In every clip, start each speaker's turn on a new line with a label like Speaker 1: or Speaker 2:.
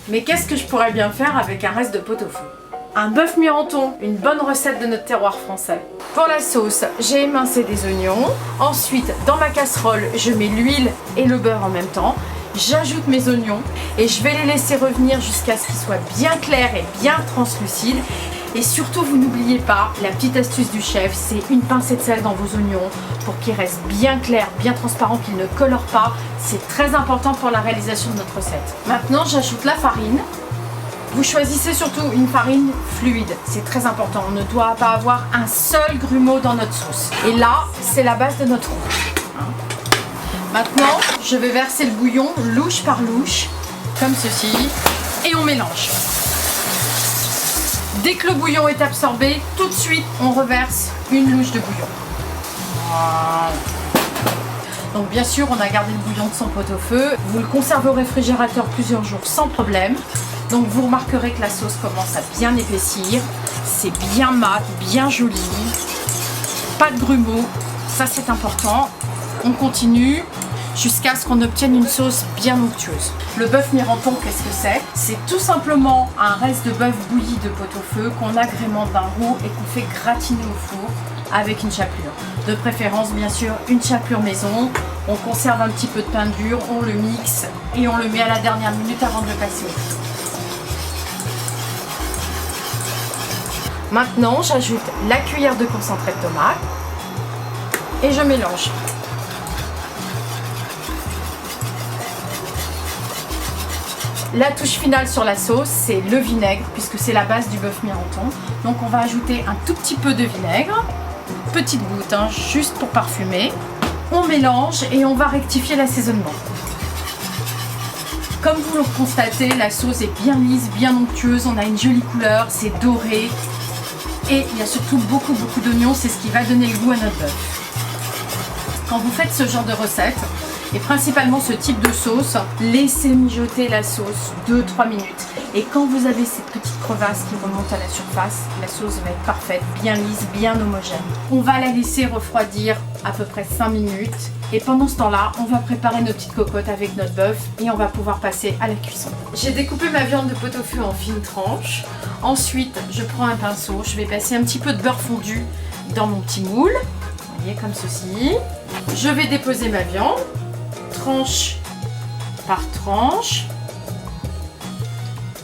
Speaker 1: Mais qu'est-ce que je pourrais bien faire avec un reste de pot-au-feu? Un bœuf miranton, une bonne recette de notre terroir français. Pour la sauce, j'ai émincé des oignons. Ensuite, dans ma casserole, je mets l'huile et le beurre en même temps. J'ajoute mes oignons et je vais les laisser revenir jusqu'à ce qu'ils soient bien clairs et bien translucides. Et surtout, vous n'oubliez pas, la petite astuce du chef, c'est une pincée de sel dans vos oignons pour qu'ils restent bien clairs, bien transparents, qu'ils ne colorent pas. C'est très important pour la réalisation de notre recette. Maintenant, j'ajoute la farine. Vous choisissez surtout une farine fluide, c'est très important. On ne doit pas avoir un seul grumeau dans notre sauce. Et là, c'est la base de notre roux. Maintenant, je vais verser le bouillon louche par louche, comme ceci, et on mélange. Dès que le bouillon est absorbé, tout de suite, on reverse une louche de bouillon. Voilà. Donc bien sûr, on a gardé le bouillon de son pot-au-feu. Vous le conservez au réfrigérateur plusieurs jours sans problème. Donc vous remarquerez que la sauce commence à bien épaissir. C'est bien mat, bien joli. Pas de grumeaux, ça c'est important. On continue jusqu'à ce qu'on obtienne une sauce bien onctueuse. Le bœuf miranton, qu'est-ce que c'est? C'est tout simplement un reste de bœuf bouilli de pot-au-feu qu'on agrémente d'un roux et qu'on fait gratiner au four avec une chapelure. De préférence, bien sûr, une chapelure maison. On conserve un petit peu de pain dur, on le mixe et on le met à la dernière minute avant de le passer au four. Maintenant, j'ajoute la cuillère de concentré de tomate et je mélange. La touche finale sur la sauce, c'est le vinaigre, puisque c'est la base du bœuf miranton. Donc on va ajouter un tout petit peu de vinaigre, une petite goutte, hein, juste pour parfumer. On mélange et on va rectifier l'assaisonnement. Comme vous le constatez, la sauce est bien lisse, bien onctueuse, on a une jolie couleur, c'est doré. Et il y a surtout beaucoup d'oignons, c'est ce qui va donner le goût à notre bœuf. Quand vous faites ce genre de recette, et principalement ce type de sauce, laissez mijoter la sauce 2-3 minutes. Et quand vous avez cette petite crevasse qui remonte à la surface, la sauce va être parfaite, bien lisse, bien homogène. On va la laisser refroidir à peu près 5 minutes. Et pendant ce temps-là, on va préparer nos petites cocottes avec notre bœuf et on va pouvoir passer à la cuisson. J'ai découpé ma viande de pot-au-feu en fines tranches. Ensuite, je prends un pinceau, je vais passer un petit peu de beurre fondu dans mon petit moule. Vous voyez, comme ceci. Je vais déposer ma viande, tranche par tranche.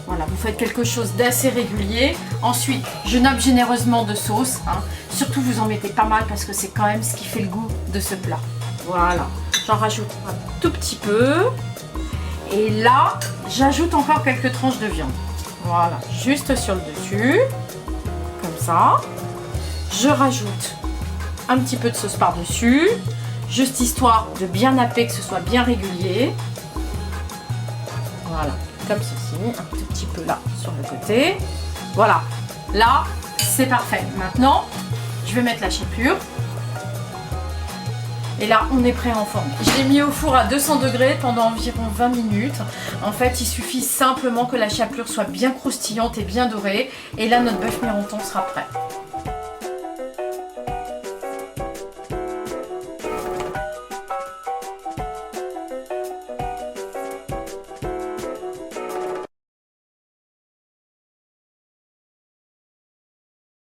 Speaker 1: Voilà, vous faites quelque chose d'assez régulier. Ensuite, je nappe généreusement de sauce. Surtout, vous en mettez pas mal parce que c'est quand même ce qui fait le goût de ce plat. Voilà, j'en rajoute un tout petit peu. Et là, j'ajoute encore quelques tranches de viande. Voilà, juste sur le dessus. Comme ça. Je rajoute un petit peu de sauce par-dessus. Juste histoire de bien napper, que ce soit bien régulier. Voilà, comme ceci. Un tout petit peu là, sur le côté. Voilà, là, c'est parfait. Maintenant, je vais mettre la chapelure. Et là, on est prêt à enfourner. Je l'ai mis au four à 200 degrés pendant environ 20 minutes. En fait, il suffit simplement que la chapelure soit bien croustillante et bien dorée. Et là, notre bœuf miranton sera prêt.